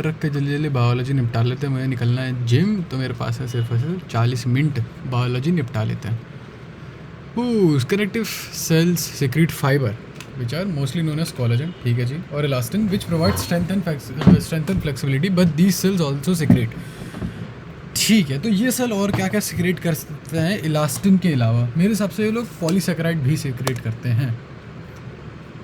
रख के जल्दी जल्दी बायोलॉजी निपटा लेते हैं, मुझे निकलना है जिम, तो मेरे पास है सिर्फ 40 मिनट, बायोलॉजी निपटा लेते हैं। Connective cells secrete fibre which are mostly known as collagen, ठीक है जी, और elastin which provide strength and flexibility, but these cells also secrete, ठीक है। तो ये सेल और क्या क्या सिक्रेट कर सकते हैं इलास्टिन के अलावा? मेरे हिसाब से ये लोग पॉलीसेकेराइड भी सिक्रेट करते हैं।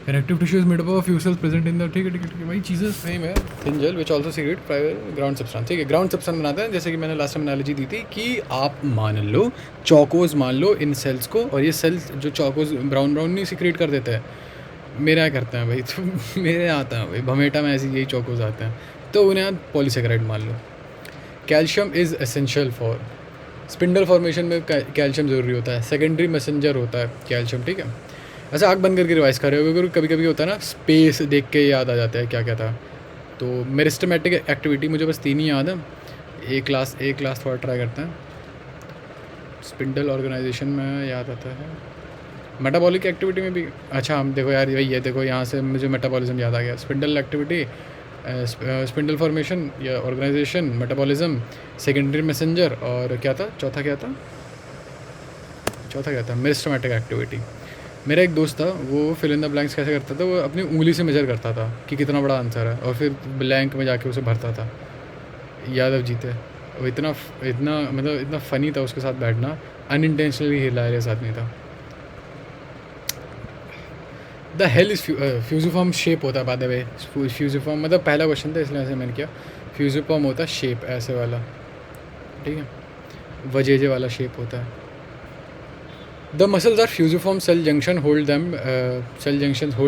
Connective tissue is made up of few cells present in the, ठीक है भाई, चीज़ें सेम है। Thin gel which also secrete private ground substance, ठीक है, ग्राउंड सब्सटेंस बनाते हैं। जैसे कि मैंने लास्ट टाइम एनालॉजी दी थी कि आप मान लो चौकोज मान लो इन सेल्स को, और ये सेल्स जो चौकोज ब्राउन ब्राउन नहीं सिक्रेट कर देते हैं, मेरे यहाँ करते हैं भाई, तो मेरे यहाँ आता है भाई, भमेटा में ऐसे यही चौकोज आते हैं, तो उन्हें आप पॉलीसेकेराइड मान लो। Calcium is essential for spindle formation में, कैल्शियम ज़रूरी होता है, सेकेंडरी मैसेंजर होता है कैल्शियम, ठीक है। ऐसे आँख बंद करके रिवाइज कर रहे हो, कभी कभी होता है ना, स्पेस देख के याद आ जाता है क्या क्या था। तो मेरिस्टेमेटिक एक्टिविटी मुझे बस 3 ही याद है, एक क्लास थोड़ा ट्राई करते हैं। स्पिंडल ऑर्गेनाइजेशन में याद आता है, मेटाबॉलिक एक्टिविटी में भी, अच्छा हम देखो यार ये देखो यहाँ से मुझे मेटाबॉलिज्म याद आ गया। स्पिंडल एक्टिविटी, स्पिंडल फॉर्मेशन या ऑर्गेनाइजेशन, मेटाबॉलिज्म, सेकेंडरी मैसेंजर, और क्या था चौथा क्या था मेरिस्टेमेटिक एक्टिविटी। मेरा एक दोस्त था, वो फिल इन द ब्लैंक्स कैसे करता था, वो अपनी उंगली से मेजर करता था कि कितना बड़ा आंसर है, और फिर ब्लैंक में जाके उसे भरता था। यादव जीते, वो इतना मतलब इतना फ़नी था उसके साथ बैठना, अनइंटेंशनली हिलायरियस आदमी था। The hell is fusiform shape होता है, बाय द वे फ्यूजिफॉर्म मतलब पहला क्वेश्चन था इसलिए ऐसे मैंने किया। फ्यूजिफॉर्म होता है शेप ऐसे वाला, ठीक है, वजेजे वाला शेप होता है। The muscles are fusiform cell junctions hold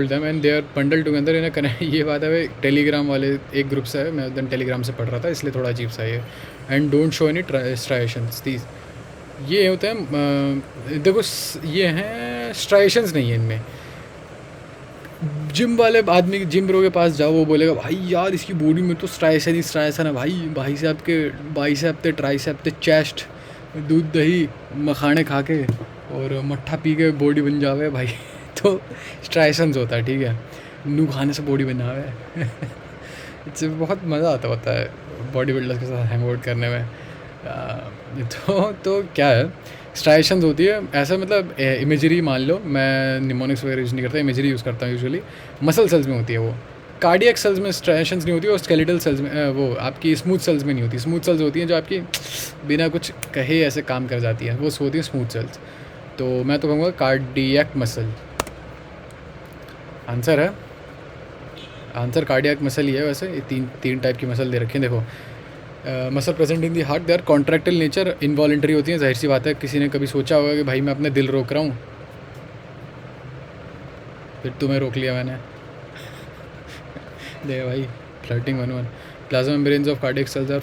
them and they are bundled together in a connect. ये बात है भाई, टेलीग्राम वाले एक ग्रुप से है, मैं उस दिन टेलीग्राम से पढ़ रहा था इसलिए थोड़ा अजीब सा है। And don't show any striations, these ये होते हैं, देखो ये हैं स्ट्राइशंस नहीं है इनमें। जिम वाले आदमी, जिम ब्रो के पास जाओ, वो बोलेगा भाई यार इसकी बॉडी में तो स्ट्राइशन है भाई बाइसेप थे, ट्राइसेप थे, चेस्ट, दूध दही मखाने खा के और मट्ठा पी के बॉडी बन जावे भाई, तो स्ट्राइशंस होता है, ठीक है, नू खाने से बॉडी बना है। इससे बहुत मज़ा आता होता है बॉडी बिल्डर्स के साथ हैंग आउट करने में। तो क्या है, स्ट्राइशंस होती है ऐसा, मतलब इमेजरी मान लो, मैं निमोनिक्स वगैरह यूज़ नहीं करता, इमेजरी यूज़ करता हूँ यूजुअली। मसल सेल्स में होती है वो, कार्डियक सेल्स में स्ट्राइशंस नहीं होती, और स्केलेटल सेल्स में वो आपकी स्मूथ सेल्स में नहीं होती। स्मूथ सेल्स होती हैं जो आपकी बिना कुछ कहे ऐसे काम कर जाती हैं, वो होती हैं स्मूथ सेल्स। तो मैं तो कहूँगा कार्डियक मसल आंसर है, आंसर कार्डियक मसल ही है। वैसे ये तीन टाइप की मसल दे रखी हैं, देखो muscle present in the heart, they are contractile nature, involuntary होती हैं, जाहिर सी बात है। किसी ने कभी सोचा होगा कि भाई मैं अपने दिल रोक रहा हूँ, फिर तुम्हें रोक लिया मैंने। देख भाई, flirting 1-1। Plasma membranes of cardiac cells are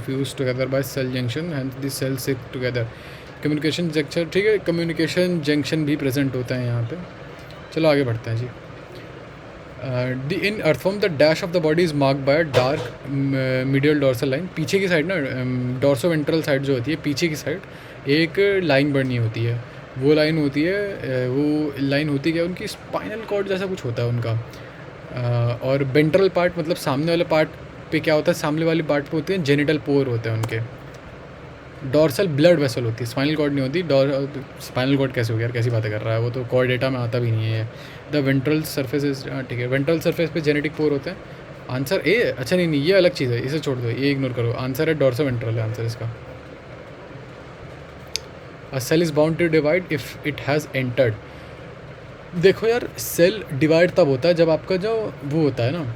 fuse together by cell junction and this cell sick together. Communication junction, ठीक है, कम्युनिकेशन जंक्शन भी प्रेजेंट होता है यहाँ पे। चलो आगे बढ़ते हैं जी। In earthworm the dash of the body is marked by dark medial dorsal line. पीछे की साइड ना, डॉर्सोवेंट्रल साइड जो होती है, पीछे की साइड एक लाइन बढ़नी होती है, वो लाइन होती है, वो लाइन होती है क्या, उनकी स्पाइनल कॉर्ड जैसा कुछ होता है उनका। और वेंट्रल पार्ट मतलब सामने वाले पार्ट पे क्या होता है, सामने वाली पार्ट पे होते हैं जेनिटल पोर होते हैं उनके। डॉर्सल ब्लड वेसल होती है, स्पाइनल कॉर्ड नहीं होती। स्पाइनल कॉर्ड कैसे हो गया, कैसी बातें कर रहा है, वो तो कॉर्ड डेटा में आता भी नहीं है। द वेंट्रल सर्फेस इज, ठीक है, वेंट्रल सर्फेस पे जेनेटिक पोर होते हैं। आंसर ए, अच्छा नहीं ये अलग चीज़ है, इसे छोड़ दो, ये इग्नोर करो। आंसर है डॉर्सो वेंट्रल है आंसर इसका। A cell is bound to divide if it has entered. देखो यार, सेल डिवाइड तब होता है जब आपका जो वो होता है ना,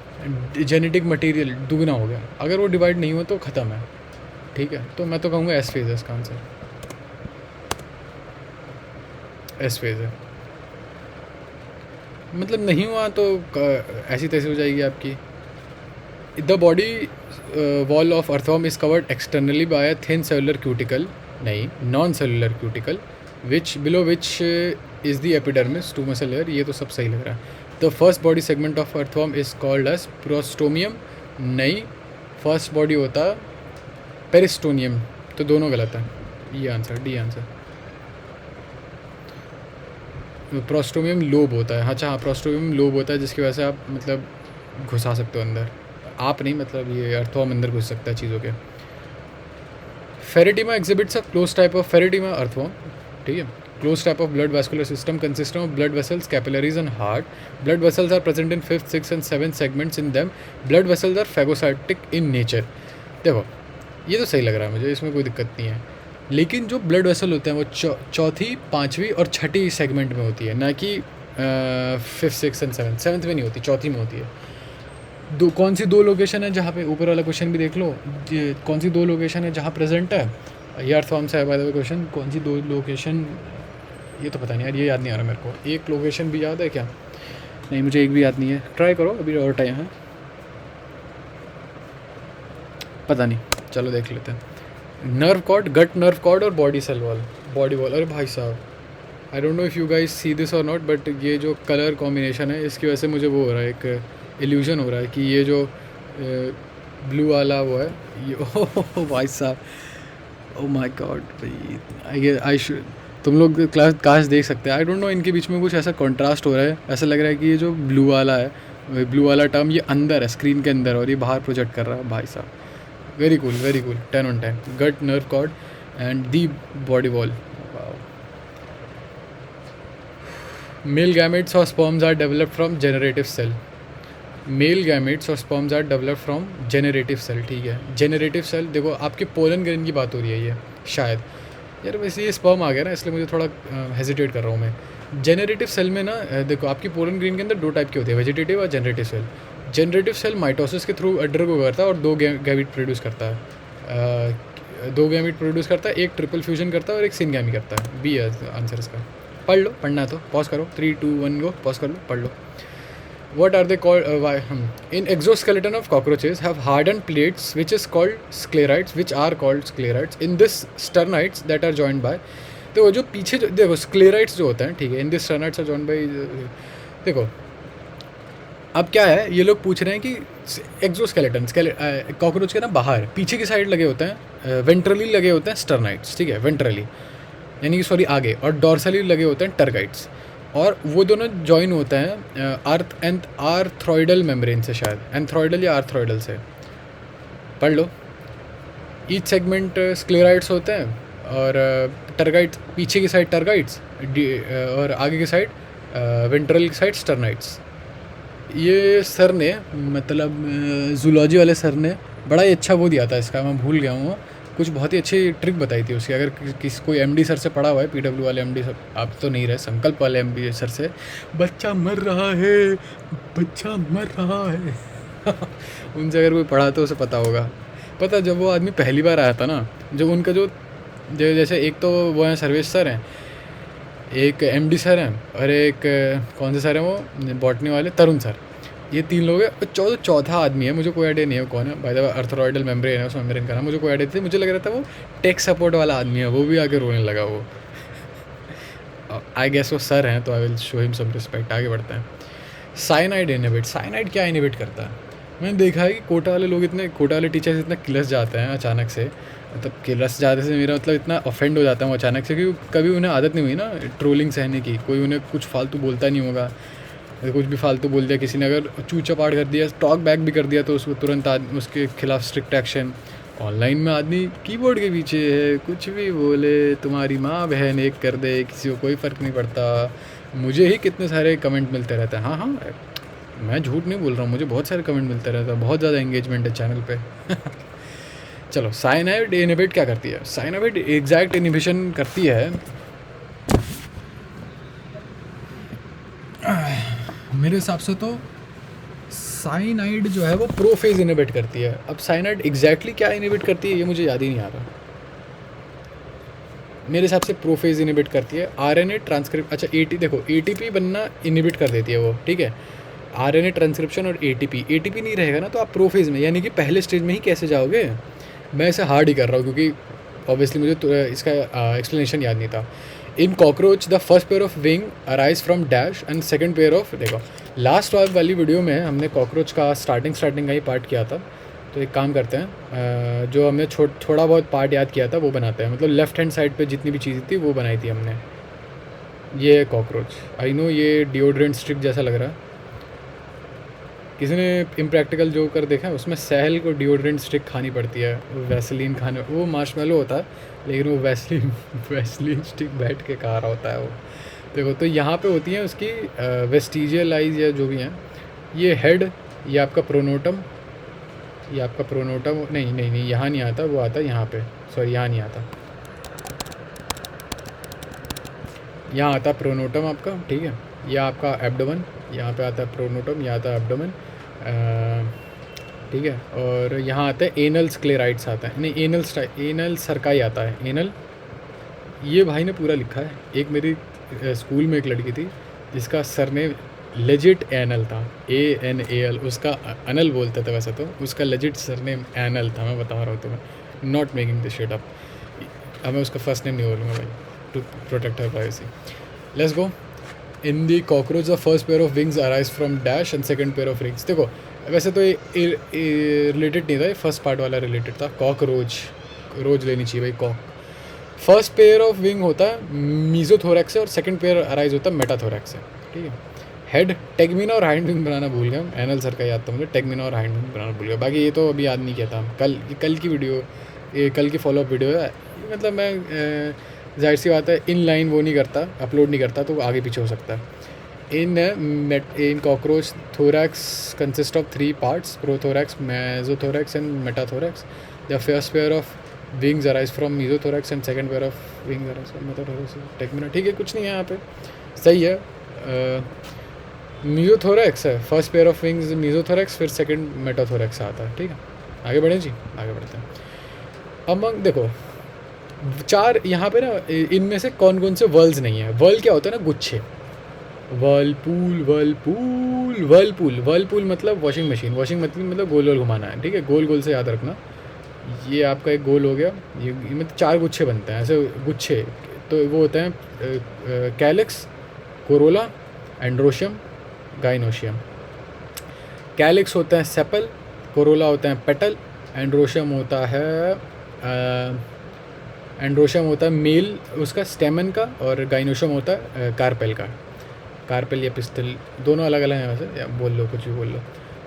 जेनेटिक मटेरियल दुगना हो गया। अगर वो डिवाइड नहीं हुआ तो ख़त्म है, ठीक है। तो मैं तो कहूँगा एस फेज़ है इसका आंसर, एस फेज़ है। मतलब नहीं हुआ तो ऐसी तैसी हो जाएगी आपकी। The body wall of earthworm is covered externally by thin cellular cuticle, नहीं non cellular cuticle, which below which is the epidermis to muscle layer. ये तो सब सही लग रहा है। The first body segment of earthworm is called as prostomium, नहीं, first body होता है पेरिस्टोनियम, तो दोनों गलत है। ये answer, D answer. Prostomium lobe होता है, अच्छा हाँ, प्रोस्टोमियम लोब होता है जिसकी वजह से आप मतलब घुसा सकते हो अंदर, आप नहीं, मतलब ये अर्थवर्म अंदर घुस सकता है चीज़ों के। Pheretima exhibits a close type of Pheretima earthworm, ठीक है। Close type of blood vascular system consisting of blood vessels, capillaries and heart. Blood vessels are present in 5th, 6th and 7th segments in them. Blood vessels are phagocytic in nature. देखो ये तो सही लग रहा है मुझे, इसमें कोई दिक्कत नहीं है। लेकिन जो ब्लड वेसल होते हैं वो चौथी, पाँचवीं और छठी सेगमेंट में होती है, ना कि 5th, 6th एंड 7th में नहीं होती, चौथी में होती है। कौन सी दो लोकेशन है जहाँ पे, ऊपर वाला क्वेश्चन भी देख लो, कौन सी दो लोकेशन है जहाँ प्रेजेंट है, ये अर्थवर्म से है बाय द वे क्वेश्चन। कौन सी दो लोकेशन, ये तो पता नहीं यार, ये याद नहीं आ रहा मेरे को। एक लोकेशन भी याद है क्या? नहीं, मुझे एक भी याद नहीं है। ट्राई करो, अभी और टाइम है। पता नहीं, चलो देख लेते हैं। Nerve cord, gut nerve cord और body cell wall, body wall. अरे भाई साहब, I don't know if you guys see this और नॉट, बट ये जो कलर कॉम्बिनेशन है इसकी वजह से मुझे वो हो रहा है, एक इल्यूजन हो रहा है कि ये जो ब्लू वाला वो है ये ओह भाई साहब, ओ माय गॉड भाई, आई शुड, तुम लोग क्लास काश देख सकते हैं। आई डोंट नो, इनके बीच में कुछ ऐसा कंट्रास्ट हो रहा है, ऐसा लग रहा है कि ये जो ब्लू वाला है, ब्लू वाला टर्म ये अंदर है, स्क्रीन के अंदर, और ये बाहर प्रोजेक्ट कर रहा है। भाई साहब very cool, very cool, 10 on 10। Gut nerve cord and the body wall. Male gametes और sperms are developed from generative cell. Male gametes और sperms are developed from generative cell, ठीक है। जेनरेटिव सेल, देखो आपके पोलन ग्रेन की बात हो रही है ये शायद, यार वैसे ये स्पर्म आ गया ना, इसलिए मुझे थोड़ा हेजिटेट कर रहा हूँ मैं। जेनरेटिव सेल में ना देखो आपकी पोलन ग्रेन के अंदर दो टाइप के होते हैं, वेजिटेटिव और generative cell. Generative cell mitosis के थ्रू अंडरगो करता है और दो गैमीट प्रोड्यूस करता है, दो गैमीट प्रोड्यूस करता है, एक ट्रिपल फ्यूजन करता है और एक सिनगैमी करता है। बी है आंसर इसका। पढ़ लो, पढ़ना है तो पॉज करो, 3, 2, 1 गो, पॉज कर लो, पढ़ लो। What are they called? In exoskeleton of cockroaches have hardened plates which is called sclerites, which are called sclerites. In this sternites that are joined by, देखो जो पीछे जो देखो sclerites जो होते हैं, ठीक है, in this sternites are joined by, देखो अब क्या है, ये लोग पूछ रहे हैं कि एक्जोस्केलेटन कॉकरोच के ना बाहर पीछे की साइड लगे होते हैं, वेंट्रली लगे होते हैं स्टर्नाइट्स, ठीक है, वेंट्रली यानी कि सॉरी आगे, और डॉर्सली लगे होते हैं टर्गाइट्स, और वो दोनों जॉइन होते हैं आर्थ्रॉइडल मेम्ब्रेन से, शायद एंथ्रॉइडल या आर्थ्रॉइडल से। पढ़ लो। ईच सेगमेंट स्क्लेराइट्स होते हैं, और टर्गाइट्स पीछे की साइड टर्गाइट्स, और आगे की साइड वेंट्रल की साइड स्टर्नाइट्स। ये सर ने, मतलब जूलॉजी वाले सर ने बड़ा ही अच्छा वो दिया था इसका, मैं भूल गया हूँ, कुछ बहुत ही अच्छी ट्रिक बताई थी उसकी। अगर किसी कोई एमडी सर से पढ़ा हुआ है, पीडब्ल्यू वाले एमडी सर, आप तो नहीं रहे, संकल्प वाले एमडी सर से, बच्चा मर रहा है, बच्चा मर रहा है उनसे अगर कोई पढ़ा तो उसे पता होगा। पता जब वो आदमी पहली बार आया था ना, जो उनका जो जैसे एक तो वो हैं सर्वेश सर हैं, एक एमडी सर हैं, और एक कौन से सर हैं वो बॉटनी वाले, तरुण सर, ये 3 लोग हैं। और चौथा आदमी है, मुझे कोई आइडिया नहीं है कौन है, बाय द वे आर्थ्रॉइडल मेम्ब्रेन है उस मेम्ब्रेन का नाम, मुझे कोई आइडिया थी, मुझे लग रहा था वो टेक सपोर्ट वाला आदमी है, वो भी आके रोने लगा वो। आई गेस वो सर हैं, तो I will show him some respect. आगे बढ़ते हैं। Cyanide inhibit. साइनाइड क्या इनहिबिट करता है? मैंने देखा है कि कोटा वाले लोग इतने, कोटा वाले टीचर्स इतना किलस जाते हैं अचानक से, मतलब किलस जाते से मेरा मतलब इतना ऑफेंड हो जाता है वो अचानक से, क्योंकि कभी उन्हें आदत नहीं हुई ना ट्रोलिंग सहने की, कोई उन्हें कुछ फालतू बोलता नहीं होगा, कुछ भी फालतू बोल दिया किसी ने, अगर चूचा पाट कर दिया, टॉक बैक भी कर दिया, तो उसको तुरंत उसके खिलाफ स्ट्रिक्ट एक्शन। ऑनलाइन में आदमी कीबोर्ड के पीछे है, कुछ भी बोले, तुम्हारी माँ बहन एक कर दे, किसी को कोई फ़र्क नहीं पड़ता। मुझे ही कितने सारे कमेंट मिलते रहते हैं। हाँ हाँ, मैं झूठ नहीं बोल रहा हूँ, मुझे बहुत सारे कमेंट मिलते रहता है, बहुत ज़्यादा एंगेजमेंट है चैनल पे चलो, साइनाइड इनहिबिट क्या करती है? साइनाइड एग्जैक्ट इनहिबिशन करती है, मेरे हिसाब से तो साइनाइड जो है वो प्रोफेज इनहिबिट करती है। अब साइनाइड एग्जैक्टली क्या इनहिबिट करती है ये मुझे याद ही नहीं आ रहा। मेरे हिसाब से प्रोफेज इनहिबिट करती है। आरएनए ट्रांसक्रिप्ट, अच्छा देखो एटीपी बनना इनहिबिट कर देती है वो, ठीक है। आरएनए ट्रांसक्रिप्शन और एटीपी नहीं रहेगा ना, तो आप प्रोफेज में, यानी कि पहले स्टेज में ही कैसे जाओगे? मैं इसे हार्ड ही कर रहा हूँ क्योंकि ऑब्वियसली मुझे तो इसका एक्सप्लेनेशन याद नहीं था। इन cockroach the first pair of wing arise from dash and second pair of, देखो लास्ट वाली वीडियो में हमने कॉकरोच का स्टार्टिंग का ही पार्ट किया था, तो एक काम करते हैं, जो हमने थोड़ा बहुत पार्ट याद किया था वो बनाते हैं, मतलब लेफ्ट हैंड साइड पे जितनी भी चीज़ें थी वो बनाई थी हमने। ये कॉकरोच, आई नो ये डिओड्रेंट स्टिक जैसा लग रहा है, किसी ने इम्प्रैक्टिकल जोकर देखा है, उसमें सहल को डिओड्रेंट स्टिक खानी पड़ती है, वैसलीन खाने, वो मार्शमेलो होता है लेकिन वो वैसलीन वैसलीन स्टिक बैठ के खा रहा होता है वो। देखो तो यहाँ पे होती हैं उसकी वेस्टिजियल आइज या जो भी हैं, ये हेड, ये आपका प्रोनोटम, ये आपका प्रोनोटम नहीं नहीं नहीं यहाँ नहीं आता, वो आता है यहाँ पे, सॉरी यहाँ नहीं आता, यहाँ आता प्रोनोटम आपका, ठीक है। यह आपका एब्डोमेन, यहाँ पे आता है प्रोनोटम, यहाँ आता है एब्डोमेन, ठीक है। और यहाँ आता है एनल स्क्लेराइड्स आता है, नहीं एनल सर्काई आता है, एनल। ये भाई ने पूरा लिखा है। एक मेरी स्कूल में एक लड़की थी जिसका सरनेम लेजिट एनल था, ANAL, उसका अनल बोलते थे वैसे तो, उसका लेजिट सरनेम एनल था, मैं बता रहा हूँ तुम्हें, not making this shit up. अब मैं उसका फर्स्ट नेम नहीं बोलूँगा भाई, to protect her privacy. Let's go. In the cockroach the first pair of wings arise from dash and second pair of rings. देखो वैसे तो ये रिलेटेड नहीं था, ये फर्स्ट पार्ट वाला रिलेटेड था। कॉकरोच, रोज लेनी चाहिए भाई, cock. First pair of wing होता है मीजोथोरैक्स से और सेकंड पेयर अराइज होता है मेटाथोरैक्स से, ठीक है। हेड टेगमिना और हाइंड विंग बनाना भूल गया, एनल सर का याद था मुझे, टेगमिना और हाइंड विंग बनाना भूल गया, बाकी ये तो अभी याद नहीं किया था। कल की वीडियो, ये कल की फॉलोअप वीडियो है, मतलब मैं जाहिर सी बात है इन लाइन वो नहीं करता, अपलोड नहीं करता, तो आगे पीछे हो सकता है। In cockroach thorax consist of 3 parts, prothorax, mesothorax and metathorax. The first pair of wings arise from mesothorax and second pair of wings arise from metathorax. Tegmina, ठीक है, कुछ नहीं है यहाँ पे, सही है। मीजोथोरैक्स है, first pair of wings mesothorax, फिर सेकंड मेटाथोरैक्स आता है, ठीक है। आगे बढ़ें जी, आगे बढ़ते हैं। अब देखो 4 यहाँ पे ना, इनमें से कौन कौन से वर्ल्स नहीं है। वर्ल क्या होता है ना, गुच्छे। वर्लपूल, वर्लपूल, वर्लपूल, वर्लपूल मतलब वॉशिंग मशीन, वॉशिंग मशीन मतलब गोल गोल घुमाना है, ठीक है, गोल गोल से याद रखना। ये आपका एक गोल हो गया, ये मतलब 4 गुच्छे बनते हैं ऐसे गुच्छे, तो वो होते हैं calyx, Corolla, androecium, gynoecium. Calyx होता है सेपल, कोरोला होता है पेटल, एंड्रोशियम होता है मेल उसका स्टेमन का, और गाइनोशियम होता है कार्पेल का। कार्पेल या पिस्टल दोनों अलग अलग हैं वैसे, या बोल लो कुछ भी बोल लो।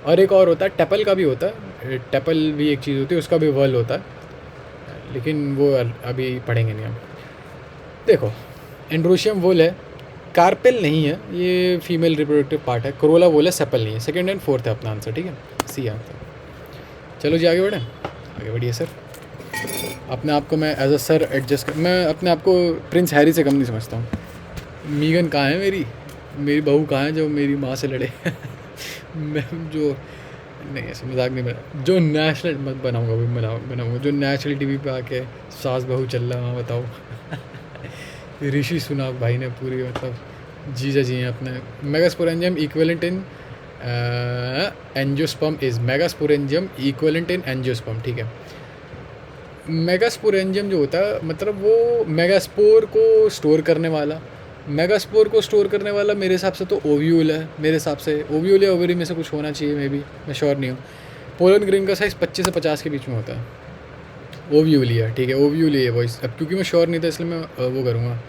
और एक और होता है टेपल का भी होता है, टेपल भी एक चीज़ होती है, उसका भी वर्ल होता है, लेकिन वो अभी पढ़ेंगे नहीं हम। देखो एंड्रोशियम वोल है, कार्पेल नहीं है, ये फीमेल रिप्रोडक्टिव पार्ट है, कोरोला वोल है, सेपल नहीं है। सेकंड एंड फोर्थ है अपना आंसर, ठीक है, सी आंसर। चलो जी आगे बढ़ें, आगे बढ़िए सर। अपने आप को मैं एज अ सर एडजस्ट कर, मैं अपने आप को प्रिंस हैरी से कम नहीं समझता हूँ। मीगन कहाँ है मेरी बहू कहाँ है जो मेरी माँ से लड़े मैं जो नहीं, ऐसे मजाक नहीं बना, जो नेशनल मत बनाऊँगा वो बनाऊँगा, जो नेशनल टीवी पे आके सास बहू चल रहा है वहाँ बताओ ऋषि सुनाक भाई ने पूरी मतलब जीजा जी हैं अपने। Megasporangium equivalent in angiosperm is, megasporangium equivalent in angiosperm, ठीक है। मेगास्पोरेंजियम जो होता है मतलब वो मेगास्पोर को स्टोर करने वाला, मेगास्पोर को स्टोर करने वाला मेरे हिसाब से तो ओव्यूल है, मेरे हिसाब से ओव्यूल या ओवरी में से कुछ होना चाहिए, मे बी, मैं श्योर नहीं हूँ। पोलन ग्रेन का साइज़ 25 से 50 के बीच में होता है। ओव्यूलिया, ठीक है, ओव्यूलिया वॉइस। अब क्योंकि मैं श्योर नहीं था इसलिए मैं वो करूँगा।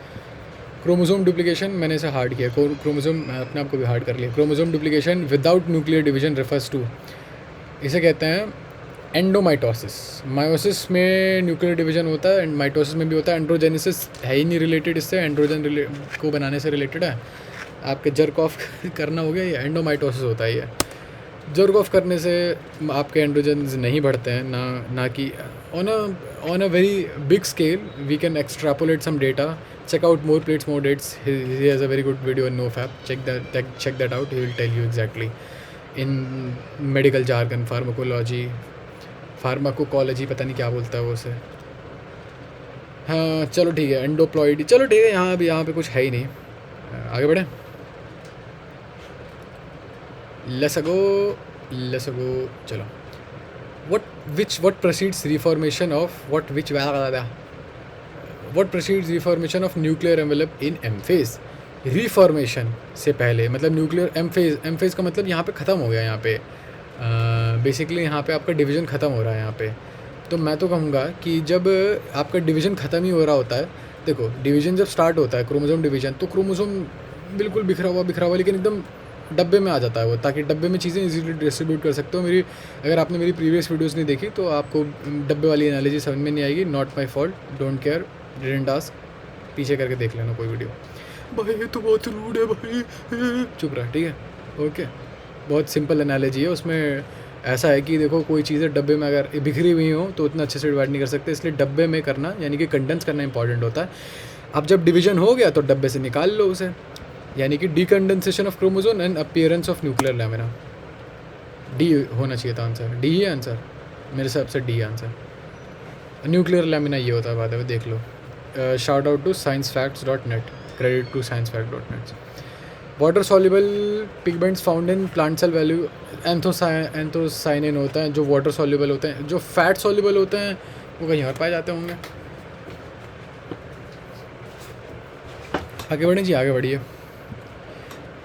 क्रोमोसोम डुप्लीकेशन मैंने इसे हार्ड किया, क्रोमोसोम अपने आप को भी हार्ड कर लिया। Chromosome duplication without nuclear division refers to, इसे कहते हैं एंडोमाइटोसिस। मायोसिस में न्यूक्लियर डिवीजन होता है, एंड माइटोसिस में भी होता है। एंड्रोजेनेसिस है ही नहीं रिलेटेड इससे, एंड्रोजन को बनाने से रिलेटेड है। आपके जर्क ऑफ करना हो गया, ये एंडोमाइटोसिस होता है। ये जर्क ऑफ करने से आपके एंड्रोजन्स नहीं बढ़ते हैं, ना कि on a very big scale we can extrapolate some data. check out more plates more dates, he has a very good video on NoFap, check that out, he will tell you exactly in medical jargon, pharmacology पता नहीं क्या बोलता है वो उसे। हाँ चलो ठीक है, एंडोप्लॉइडी, चलो ठीक है, यहाँ पे कुछ है ही नहीं, आगे बढ़ें। लेट्स गो चलो। what precedes reformation of nuclear envelope in M phase? Reformation से पहले मतलब न्यूक्लियर एम फेज़ का मतलब यहाँ पे ख़त्म हो गया, यहाँ पे बेसिकली यहाँ पे आपका डिवीज़न ख़त्म हो रहा है यहाँ पे। तो मैं तो कहूँगा कि जब आपका डिवीज़न ख़त्म ही हो रहा होता है, देखो डिवीज़न जब स्टार्ट होता है क्रोमोसोम डिवीज़न, तो क्रोमोसोम बिल्कुल बिखरा हुआ लेकिन एकदम डब्बे में आ जाता है वो, ताकि डब्बे में चीज़ें इजीली डिस्ट्रीब्यूट कर सकते हो। अगर आपने मेरी प्रीवियस वीडियोस नहीं देखी तो आपको डब्बे वाली एनालॉजी समझ में नहीं आएगी। Not my fault, don't care, didn't ask, पीछे करके देख लेना कोई वीडियो। भाई ये तो बहुत रूड है भाई, चुप रहा, ठीक है, ओके। बहुत सिंपल एनालॉजी है, उसमें ऐसा है कि देखो कोई चीज़ें डब्बे में अगर बिखरी हुई हो तो उतना अच्छे से डिवाइड नहीं कर सकते, इसलिए डब्बे में करना यानी कि कंडेंस करना इंपॉर्टेंट होता है। अब जब डिवीजन हो गया तो डब्बे से निकाल लो उसे, यानी कि डीकंडेंसेशन of chromosome and appearance of nuclear lamina. D होना चाहिए था आंसर, डी ही आंसर, मेरे हिसाब से डी आंसर। न्यूक्लियर लैमिना ये होता है, बाद में देख लो। Shout out to sciencefacts.net, credit to sciencefacts.net। Water soluble pigments found in plant cell vacuole anthocyanin होता है, जो वाटर सॉल्युबल होते हैं। जो फैट सॉल्युबल होते हैं वो कहीं और पाए जाते होंगे। आगे बढ़ें जी, आगे बढ़िए।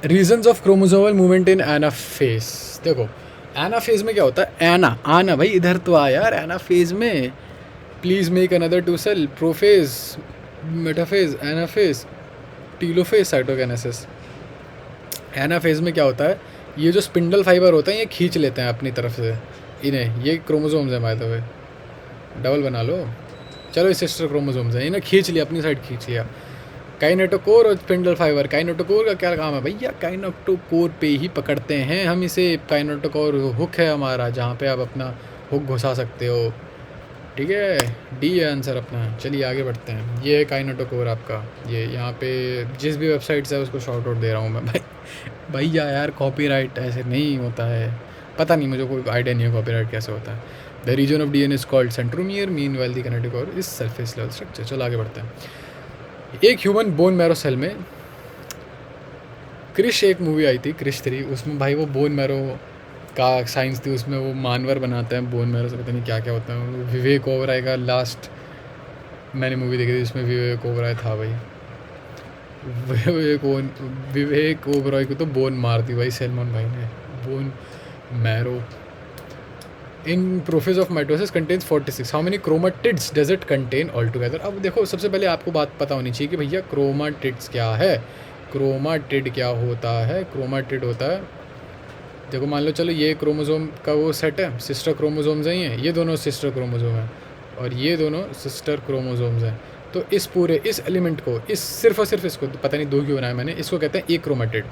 Reasons of chromosomal movement in anaphase. देखो एनाफेज में क्या होता है, आना भाई इधर तो आ यार। एनाफेज में please make another two cell, prophase, metaphase, anaphase, telophase, cytokinesis. Anaphase में क्या होता है, ये जो स्पिंडल फाइबर होते हैं ये खींच लेते हैं अपनी तरफ से इन्हें, ये क्रोमोसोम्स हैं बाय द वे, डबल बना लो, चलो ये सिस्टर क्रोमोसोम्स हैं, इन्हें खींच लिया, अपनी साइड खींच लिया। काइनेटोकोर और स्पिंडल फाइबर, काइनेटोकोर का क्या काम है भैया, काइनेटोकोर पे ही पकड़ते हैं हम इसे। काइनेटोकोर हुक है हमारा, जहाँ पे आप अपना हुक घुसा सकते हो, ठीक है। डी है आंसर अपना। चलिए आगे बढ़ते हैं। ये है काइनेटोकोर आपका, ये यहाँ पे जिस भी वेबसाइट से है उसको शॉर्ट आउट दे रहा हूँ मैं भाई। भैया यार कॉपीराइट ऐसे नहीं होता है, पता नहीं, मुझे कोई आइडिया नहीं है कॉपीराइट कैसे होता है। The region of DNA is called centromere, mean well the kinetochore is surface level structure. चलो आगे बढ़ते हैं। एक ह्यूमन बोन मैरो सेल में, क्रिश एक मूवी आई थी क्रिश 3, उसमें भाई वो बोन मैरो का साइंस थी, उसमें वो मानवर बनाते हैं बोन मैरो से, पता नहीं क्या क्या होता है। विवेक ओबराय का लास्ट मैंने मूवी देखी थी, जिसमें विवेक ओबराय था भाई। विवेक ओबराय को तो बोन मार दी भाई सैलमन भाई ने। Bone marrow in prophase of mitosis contains 46। How many chromatids does it contain all together. अब देखो सबसे पहले आपको बात पता होनी चाहिए कि भैया क्रोमाटिड्स क्या है। क्रोमाटिड क्या होता है, क्रोमाटिड होता है, देखो मान लो चलो ये क्रोमोसोम का वो सेट है, सिस्टर क्रोमोसोम्स हैं, ये दोनों सिस्टर क्रोमोसोम हैं और ये दोनों सिस्टर क्रोमोसोम्स हैं। तो इस पूरे इस एलिमेंट को, इस सिर्फ और सिर्फ इसको, पता नहीं दो क्यों बनाया मैंने, इसको कहते हैं एक क्रोमेटिड।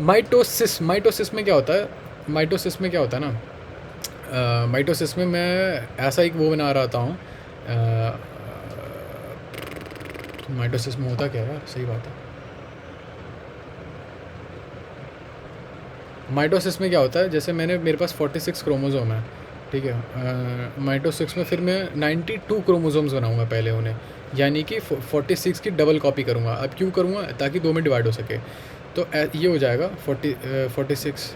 माइटोसिस, माइटोसिस में क्या होता है, माइटोसिस में क्या होता है ना, माइटोसिस में मैं ऐसा एक वो बना रहा हूँ। माइटोसिस में होता क्या है यार, सही बात है। माइटोसिस में क्या होता है, जैसे मेरे पास 46 क्रोमोसोम है, ठीक है। माइटोसिस में फिर मैं 92 क्रोमोसोम्स बनाऊंगा पहले उन्हें, यानी कि 46 की डबल कॉपी करूंगा। अब क्यों करूंगा, ताकि दो में डिवाइड हो सके। तो ये हो जाएगा 46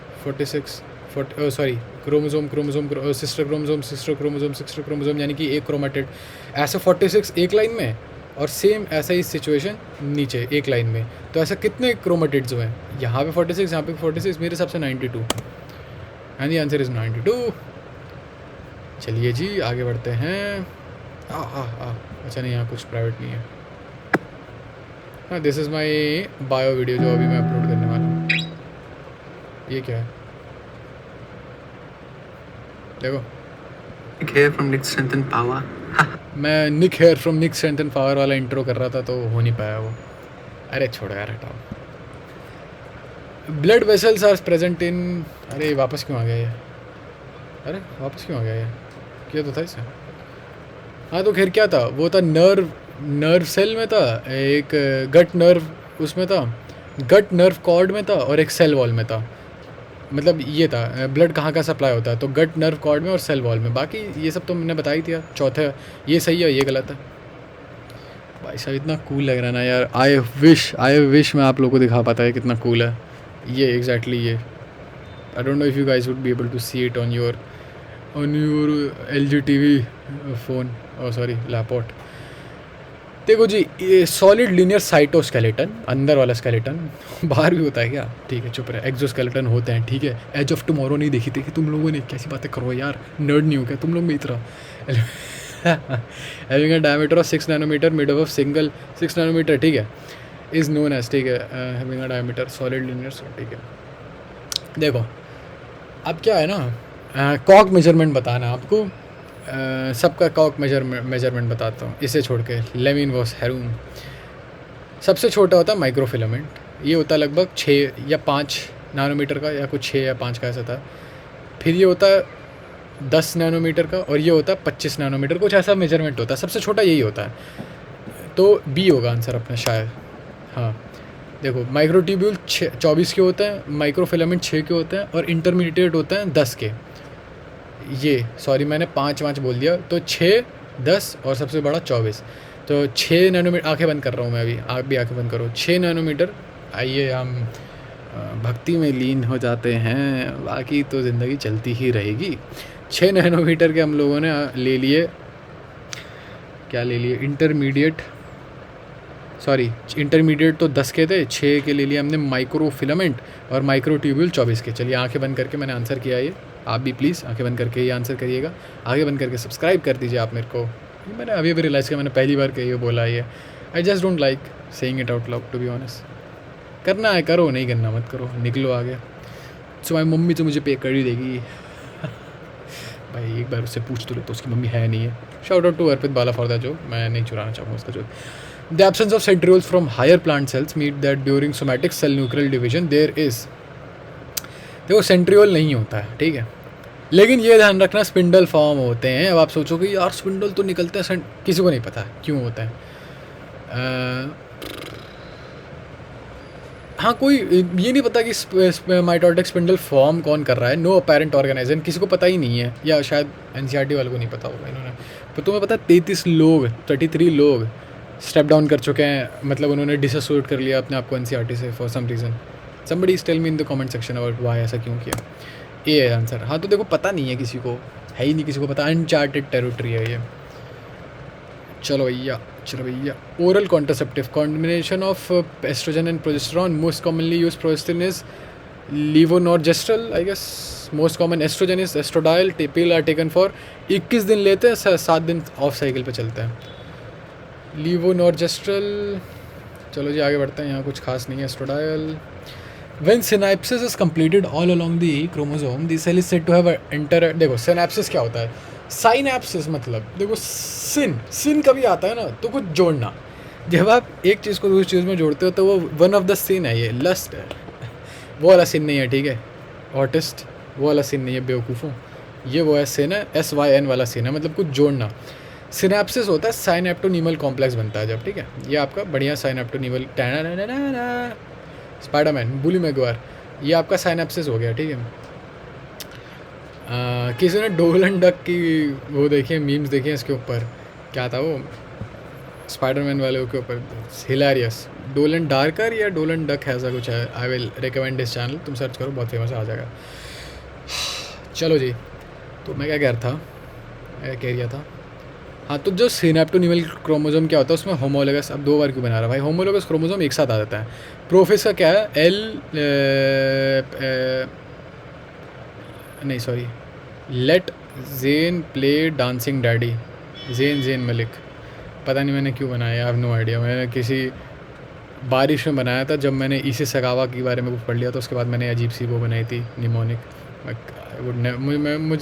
सॉरी क्रोमोसोम सिस्टर क्रोमोसोम यानी कि एक क्रोमेटिड। ऐसे 46 एक लाइन में और सेम ऐसा ही सिचुएशन नीचे एक लाइन में। तो ऐसा कितने क्रोमेटिड्स हुए हैं, यहाँ पे 46, यहाँ पे 46, मेरे हिसाब से 92, एंड द आंसर इज़ 92। चलिए जी आगे बढ़ते हैं। अच्छा नहीं, यहाँ कुछ प्राइवेट नहीं है। हाँ, this is my bio video जो अभी मैं अपलोड करने वाला हूँ। ये क्या है देखो, Nick here from Nick Strength and Power. मैं Nick here from Nick strength and power वाला इंट्रो कर रहा था तो हो नहीं पाया वो। अरे छोड़ो यार, हटाओ। Blood vessels are present in, अरे वापस क्यों आ गया ये, अरे वापस क्यों आ गया ये, किया तो था इसे। हाँ तो खैर क्या था, वो था नर्व सेल में था, एक गट नर्व उसमें था, गट नर्व कॉर्ड में था, और एक सेल वॉल में था। मतलब ये था ब्लड कहाँ का सप्लाई होता है, तो गट नर्व कॉर्ड में और सेल वॉल में। बाकी ये सब तो मैंने बता ही दिया। चौथे ये सही है, ये गलत है। भाई साहब इतना कूल लग रहा है ना यार। आई विश मैं आप लोगों को दिखा पाता है कितना कूल है ये। एग्जैक्टली ये, I don't know if you guys would be able to see it on your LG TV phone, और सॉरी लैपटॉप। देखो जी, ये सॉलिड लीनियर साइटोस्केलेटन, अंदर वाला स्केलेटन, बाहर भी होता है क्या, ठीक है चुप रहे। एक्सोस्केलेटन होते हैं, ठीक है। एज ऑफ टुमारो नहीं देखी थी कि तुम लोगों ने, कैसी बातें करो यार, नर्ड नहीं हो क्या तुम लोग में इतना। Having a diameter of 6 nanometer mid of single 6 nanometer, ठीक है, इज़ नोन एज, ठीक है, having a diameter solid linear, ठीक है। देखो अब क्या है ना, कॉक मेजरमेंट बताना आपको, सबका कॉक मेजरमेंट बताता हूँ इसे छोड़ के। लेमिन वॉस हेरून सबसे छोटा होता है माइक्रोफिलामेंट, ये होता है लगभग 6 या 5 नैनोमीटर का, या कुछ 6 या 5 का ऐसा था। फिर ये होता है 10 नैनोमीटर का, और ये होता है 25 नैनोमीटर, कुछ ऐसा मेजरमेंट होता है। सबसे छोटा यही होता है, तो बी होगा आंसर अपना शायद। हाँ देखो, माइक्रोट्यूब्यूल 24 के होते हैं, माइक्रोफिलामेंट 6 के होते हैं, और इंटरमीडिएट होते हैं 10 के। ये सॉरी मैंने 5 बोल दिया, तो 6, 10 और सबसे बड़ा 24। तो 6 नैनोमीटर, आंखें बंद कर रहा हूँ मैं अभी, आप भी आंखें बंद करो। 6 नैनोमीटर। आइए हम भक्ति में लीन हो जाते हैं, बाकी तो ज़िंदगी चलती ही रहेगी। 6 नैनोमीटर के हम लोगों ने ले लिए, क्या ले लिए, इंटरमीडिएट, सॉरी इंटरमीडिएट तो 10 के थे, 6 के ले लिए हमने माइक्रो फिलामेंट, और माइक्रो ट्यूब्यूल 24 के। चलिए आंखें बंद करके मैंने आंसर किया ये, आप भी प्लीज़ आंखें बंद करके ये आंसर करिएगा। आंखें बंद करके सब्सक्राइब कर दीजिए आप मेरे को। मैंने अभी अभी रियलाइज़ किया, मैंने पहली बार ये बोला ये। I just don't like saying it out loud to be honest. करना है करो, नहीं करना मत करो, निकलो आगे। सो माई मम्मी तो मुझे पे कर ही देगी भाई, एक बार उससे पूछ तो ले, तो उसकी मम्मी है नहीं है। Shout out to Arpit Bala for that joke, मैं नहीं चुराना चाहूँगा उसका joke. The absence of centrioles from higher plant cells mean that during somatic cell nuclear division there is, देखो सेंट्रियोल नहीं होता है, ठीक है, लेकिन ये ध्यान रखना स्पिंडल फॉर्म होते हैं। अब आप सोचो कि यार स्पिंडल तो निकलते हैं, किसी को नहीं पता क्यों होता है। हाँ, कोई ये नहीं पता कि माइटोटिक स्पिंडल फॉर्म कौन कर रहा है। नो अपेरेंट ऑर्गेनाइजेशन, किसी को पता ही नहीं है, या शायद एनसीईआरटी वालों को नहीं पता होगा इन्होंने। तो तुम्हें पता 33 लोग स्टेप डाउन कर चुके हैं, मतलब उन्होंने डिसोसिएट कर लिया अपने आप को एनसीईआरटी से for some reason. Somebody tell me in the comment section about why, ऐसा क्यों किया। ये है आंसर। हाँ तो देखो पता नहीं है किसी को, है ही नहीं किसी को पता, अनचार्टेड टेरिटरी है ये। चलो भैया, oral contraceptive combination of estrogen and progesterone, most commonly use progesterone is levonorgestrel, I guess most common estrogen is estradiol. Pill are taken for 21 दिन लेते हैं, 7 दिन ऑफ साइकिल पे चलते हैं। लीवोनॉर्जेस्ट्रल, चलो जी आगे बढ़ते हैं, यहाँ कुछ खास नहीं है। Estradiol, when synapsis is completed all along the chromosome the cell is said to have enter. देखो सिनैप्सिस क्या होता है, साइनैप्सिस मतलब देखो सिन कभी आता है ना तो कुछ जोड़ना। जब आप एक चीज़ को दूसरी चीज़ में जोड़ते हो तो वो वन ऑफ द सिन है, ये लस्ट है, वो वाला सिन नहीं है, ठीक है ऑटिस्ट, वो वाला सिन नहीं है बेवकूफ़ों, ये वो है सिन है, SYN वाला सिन है, मतलब कुछ जोड़ना। सिनैप्सिस होता है साइनेप्टोनीमल कॉम्प्लेक्स बनता है जब, ठीक है, ये आपका बढ़िया साइनेप्टोनीमल, स्पाइडरमैन, बुली मैगवायर, ये आपका साइनेप्सिस हो गया, ठीक है। किसी ने डोलन डक की वो देखी, मीम्स देखे इसके ऊपर, क्या था वो स्पाइडरमैन वाले के ऊपर, हिलेरियस, डोलन डार्कर या डोलन डक ऐसा कुछ है। I will recommend this channel, तुम सर्च करो, बहुत फेमस आ जाएगा। चलो जी, तो मैं क्या कह रहा था, मैं कह रहा था हाँ, तो जो सिनेप्टोनीमल क्रोमोसोम क्या होता है उसमें होमोलोगस, अब 2 बार क्यों बना रहा भाई, होमोलोगस क्रोमोसोम एक साथ आ जाता है। प्रोफेस का क्या है, नहीं सॉरी, लेट जेन प्ले डांसिंग डैडी, जेन मलिक, पता नहीं मैंने क्यों बनाया, आई हैव नो आइडिया। मैंने किसी बारिश में बनाया था, जब मैंने इसे सगावा के बारे में कुछ पढ़ लिया तो उसके बाद मैंने अजीब सी वो बनाई थी निमोनिक।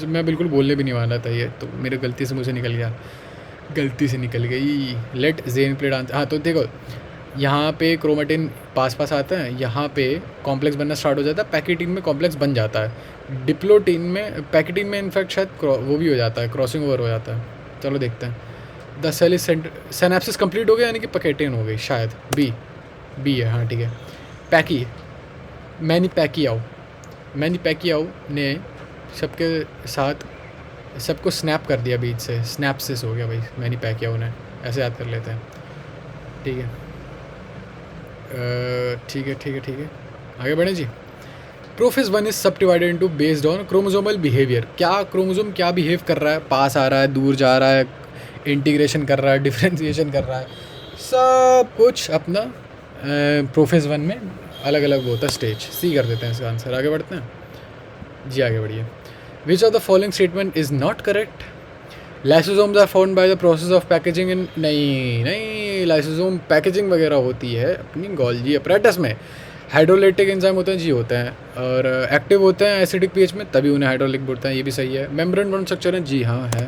मैं बिल्कुल बोलने भी नहीं वाला था ये, तो मेरी गलती से मुझे निकल गई। लेट जेन प्ले डांस, हाँ तो देखो यहाँ पे क्रोमेटिन पास आते हैं, यहाँ पे कॉम्प्लेक्स बनना स्टार्ट हो जाता है, पैकेटिन में कॉम्प्लेक्स बन जाता है, डिप्लोटिन में, पैकेटिन में इनफैक्ट शायद वो भी हो जाता है, क्रॉसिंग ओवर हो जाता है। चलो देखते हैं। द सेल इज सिनैप्सिस कंप्लीट हो गया, यानी कि पैकेटिन हो गई शायद, बी है, हाँ ठीक है। मैनी पैकियाओ ने सबके साथ सबको स्नैप कर दिया बीच से, स्नैप्सिस हो गया भाई, मैनी पैकियाओ ने, ऐसे याद कर लेते हैं, ठीक है। ठीक है, आगे बढ़ें जी। प्रोफेस 1 इज सब divided into based on chromosomal behaviour, क्या क्रोमोसोम क्या बिहेव कर रहा है, पास आ रहा है, दूर जा रहा है, इंटीग्रेशन कर रहा है, डिफ्रेंशिएशन कर रहा है, सब कुछ अपना प्रोफेस 1 में अलग अलग होता है स्टेज। सी कर देते हैं इसका आंसर, आगे बढ़ते हैं जी, आगे बढ़िए। Which of the following statement is not correct, lysosomes are found by the process of packaging in, नहीं लाइसोसोम पैकेजिंग वगैरह होती है अपनी गोल्जी अपरेटस में। हाइड्रोलाइटिक एंजाइम होते हैं जी, होते हैं, और एक्टिव होते हैं एसिडिक पीएच में, तभी उन्हें हाइड्रोलिक बोलते हैं, ये भी सही है। मेम्ब्रेन बाउंड स्ट्रक्चर है जी, हाँ है,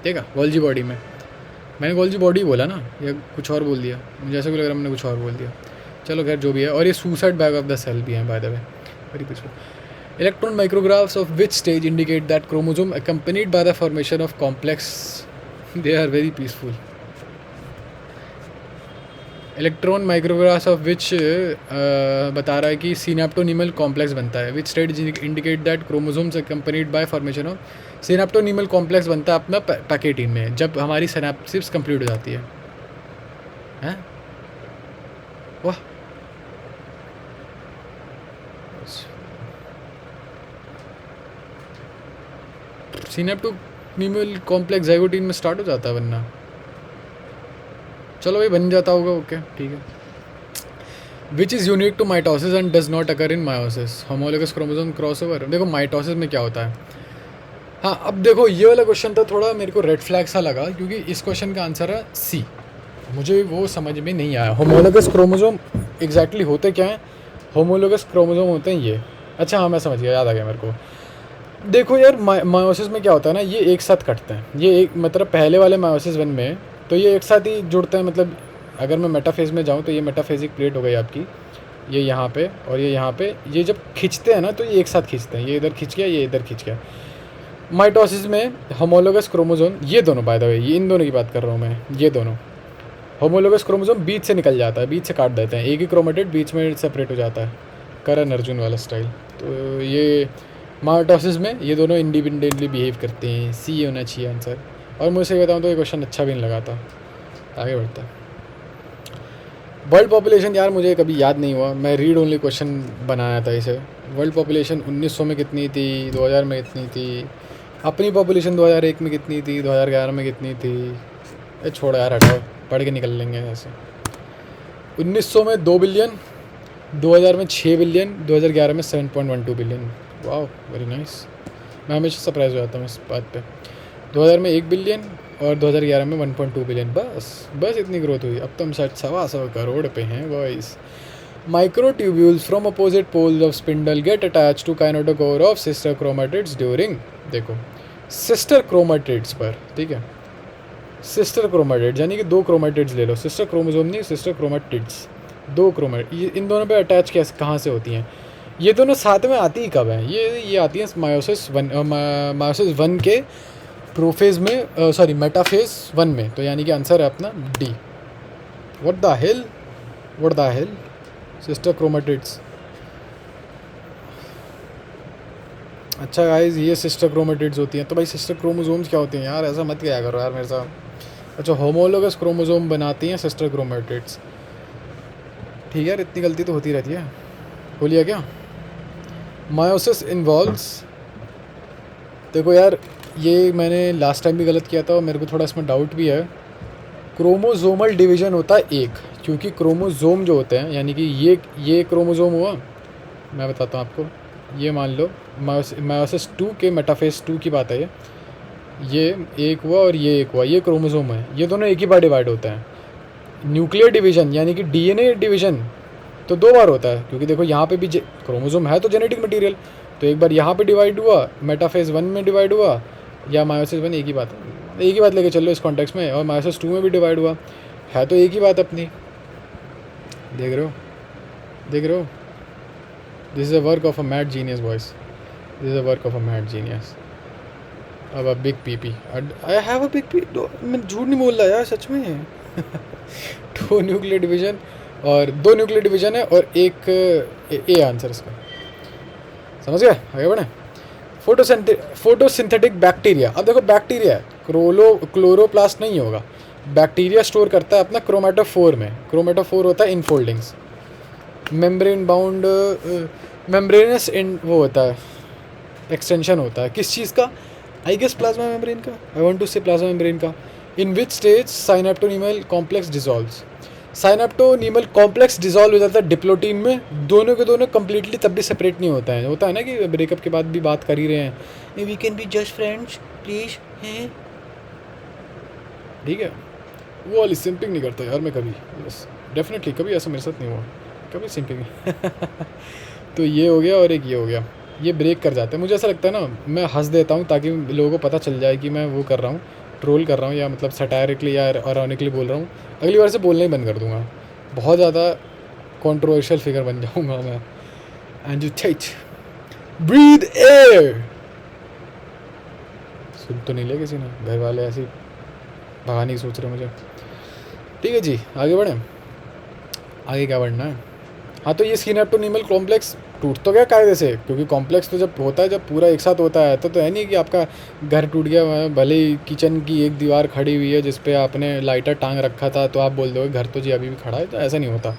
ठीक है। गोल्जी बॉडी में, मैंने गोल्जी बॉडी बोला ना या कुछ और बोल दिया, मुझे ऐसा भी लग रहा है मैंने कुछ और बोल दिया, चलो खैर जो भी है। और ये suicide bag of the cell भी है by the way, very peaceful. Electron micrographs of which stage indicate that chromosome accompanied by the formation of complex, they are very peaceful। Electron micrographs of which बता रहा है कि synaptonemal complex बनता है। Which stage indicate that chromosomes accompanied by formation of synaptonemal complex बनता है अपना pachytene में, जब हमारी सिनेप्सिस कंप्लीट हो जाती है। हैं वाह, सिनेप्टोनीमल कॉम्प्लेक्स ज़ाइगोटीन में स्टार्ट हो जाता है बनना, चलो भाई बन जाता होगा, ओके ठीक है। Which is unique to mitosis and does not occur in meiosis, homologous chromosome crossover. देखो माइटोसिस में क्या होता है, हाँ अब देखो ये वाला क्वेश्चन था थोड़ा मेरे को रेड फ्लैग सा लगा, क्योंकि इस क्वेश्चन का आंसर है सी, मुझे वो समझ में नहीं आया। होमोलोगस क्रोमोसोम एग्जैक्टली होते क्या हैं, होमोलोगस क्रोमोसोम होते हैं ये, अच्छा हाँ मैं समझ गया, याद आ गया मेरे को। देखो यार मायोसिस में क्या होता है ना, ये एक साथ कटते हैं, ये एक मतलब पहले वाले मायोसिस 1 में तो ये एक साथ ही जुड़ते हैं, मतलब अगर मैं मेटाफेज में जाऊँ तो ये मेटाफेजिक प्लेट हो गई आपकी, ये यहाँ पे और ये यहाँ पे, ये जब खींचते हैं ना तो ये एक साथ खींचते हैं, ये इधर खींच गया ये इधर खींच गया। माइटोसिस में होमोलोगस क्रोमोसोम, ये दोनों बाय द वे, ये इन दोनों की बात कर रहा हूँ मैं, ये दोनों होमोलोगस क्रोमोसोम बीच से निकल जाता है, बीच से काट देते हैं, एक ही क्रोमेटिड बीच में सेपरेट हो जाता है, करण अर्जुन वाला स्टाइल। तो ये माइटोसिस में ये दोनों इंडिपेंडेंटली बिहेव करते हैं, सी होना चाहिए आंसर। और मुझे सही बताऊँ तो ये क्वेश्चन अच्छा भी नहीं लगा था, आगे बढ़ता है। वर्ल्ड पॉपुलेशन यार मुझे कभी याद नहीं हुआ, मैं रीड ओनली क्वेश्चन बनाया था इसे। वर्ल्ड पॉपुलेशन 1900 में कितनी थी, 2000 में कितनी थी, अपनी पॉपुलेशन 2001 में कितनी थी, 2011 में कितनी थी, ये छोड़ो यार हटाओ, पढ़ के निकल लेंगे ऐसे। 1900 में 2 बिलियन, 2000 में 6 बिलियन, 2011 में 7.12 बिलियन। वाह वेरी नाइस, मैं हमेशा सरप्राइज हो जाता हूँ इस बात पे। 2000 में 1 बिलियन और 2011 में 1.2 बिलियन, बस इतनी ग्रोथ हुई। अब तो हम शायद 125 करोड़ पे हैं boys. Microtubules from opposite poles of spindle get attach to kinetochore of sister chromatids during, देखो सिस्टर क्रोमेटिड्स पर, ठीक है, सिस्टर क्रोमेटिड्स यानी कि 2 क्रोमेटिड्स ले लो, सिस्टर क्रोमोसोम नहीं सिस्टर क्रोमेटिड्स, 2 क्रोमेटिड, इन दोनों पे अटैच कैसे कहाँ से होती हैं, ये दोनों साथ में आती ही कब हैं, ये आती हैं मायोसिस 1 के प्रोफेज में, सॉरी मेटाफेज 1 में, तो यानी कि आंसर है अपना D. What the hell sister chromatids. अच्छा गाइस ये सिस्टर क्रोमेटिड्स होती हैं, तो भाई सिस्टर क्रोमोसोम्स क्या होती हैं यार, ऐसा मत किया करो यार मेरे साथ। अच्छा होमोलोगस क्रोमोसोम बनाती हैं सिस्टर क्रोमेटिड्स, ठीक है यार इतनी गलती तो होती रहती है, बोलिए क्या। मायोसिस इन्वॉल्व्स, देखो यार ये मैंने लास्ट टाइम भी गलत किया था और मेरे को थोड़ा इसमें डाउट भी है। क्रोमोसोमल डिवीज़न होता है एक, क्योंकि क्रोमोसोम जो होते हैं यानी कि ये क्रोमोसोम हुआ, मैं बताता हूँ आपको, ये मान लो मायोसिस 2 के मेटाफेज 2 की बात है, ये एक हुआ और ये एक हुआ, ये क्रोमोसोम है, ये दोनों एक ही बार डिवाइड होते हैं। न्यूक्लियर डिवीज़न यानी कि डीएनए डिवीज़न तो 2 बार होता है, क्योंकि देखो यहाँ पे भी क्रोमोसोम है तो जेनेटिक मटेरियल, तो एक बार यहाँ पे डिवाइड हुआ, मेटाफेज 1 में डिवाइड हुआ, या मायोसिस 1 एक ही बात है, एक ही बात लेके चल लो इस कॉन्टेक्स्ट में, और मायोसिस 2 में भी डिवाइड हुआ है, तो एक ही बात अपनी, देख रहे हो, this is a work of a mad genius boys, this is a work of a mad genius. अब a big PP, I have a big P, मैं झूठ नहीं बोल रहा यार सच में 2 न्यूक्लियर डिवीज़न और 2 न्यूक्लियर डिवीज़न है और एक ए आंसर इसका, समझ गए, आगे बढ़े। फोटोसिंथेटिक बैक्टीरिया, अब देखो बैक्टीरिया क्लोरोप्लास्ट नहीं होगा, बैक्टीरिया स्टोर करता है अपना क्रोमेटोफोर में, क्रोमेटोफोर होता है इनफोल्डिंग्स, मेम्ब्रेन बाउंड मेम्ब्रेनस वो होता है, एक्सटेंशन होता है किस चीज़ का, आई गेस प्लाज्मा मेम्ब्रेन का, I want to say plasma membrane का। In which stage synaptonemal complex dissolves, synaptonemal complex dissolve हो जाता है डिप्लोटीन में, दोनों के दोनों कम्प्लीटली तब भी सेपरेट नहीं होता है ना कि ब्रेकअप के बाद भी बात कर ही रहे हैं, we can be just friends please हैं, ठीक है। वो वाली सिंपिंग नहीं करता यार मैं कभी, बस डेफिनेटली कभी ऐसा मेरे साथ नहीं हुआ, कभी सिंकिंग तो ये हो गया और एक ये हो गया, ये ब्रेक कर जाते हैं। मुझे ऐसा लगता है ना, मैं हंस देता हूँ ताकि लोगों को पता चल जाए कि मैं वो कर रहा हूँ, ट्रोल कर रहा हूँ, या मतलब सटायरिकली या आयरॉनिकली बोल रहा हूँ। अगली बार से बोलना ही बंद कर दूंगा, बहुत ज़्यादा कंट्रोवर्शियल फिगर बन जाऊंगा मैं। And you take breath air. सुन तो नहीं लिया किसी ने, घर वाले ऐसी भगाने की सोच रहे मुझे। ठीक है जी, आगे बढ़ें। आगे क्या बढ़ना है? हाँ, तो ये सिनेप्टोनीमल कॉम्प्लेक्स टूट तो गया कायदे से, क्योंकि कॉम्प्लेक्स तो जब होता है, जब पूरा एक साथ होता है, तो है नहीं कि आपका घर टूट गया, भले ही किचन की एक दीवार खड़ी हुई है जिस पे आपने लाइटर टांग रखा था, तो आप बोल दोगे घर तो जी अभी भी खड़ा है, तो ऐसा नहीं होता।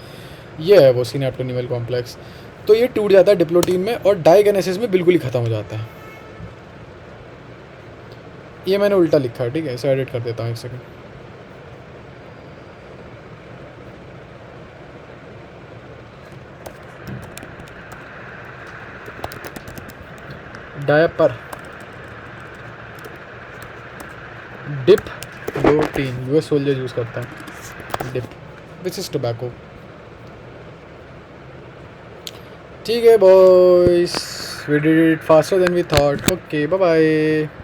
ये है वो सिनेप्टोनीमल कॉम्प्लेक्स। तो ये टूट जाता है डिप्लोटीन में, और डाइगेनेसिस में बिल्कुल ही ख़त्म हो जाता है। ये मैंने उल्टा लिखा है, ठीक है, इसे एडिट कर देता हूँ, एक second. Diaper dip protein US soldier use करता है, डिप विच इज़ टोबैको। ठीक है boys, we did it faster than we thought. Okay, bye bye.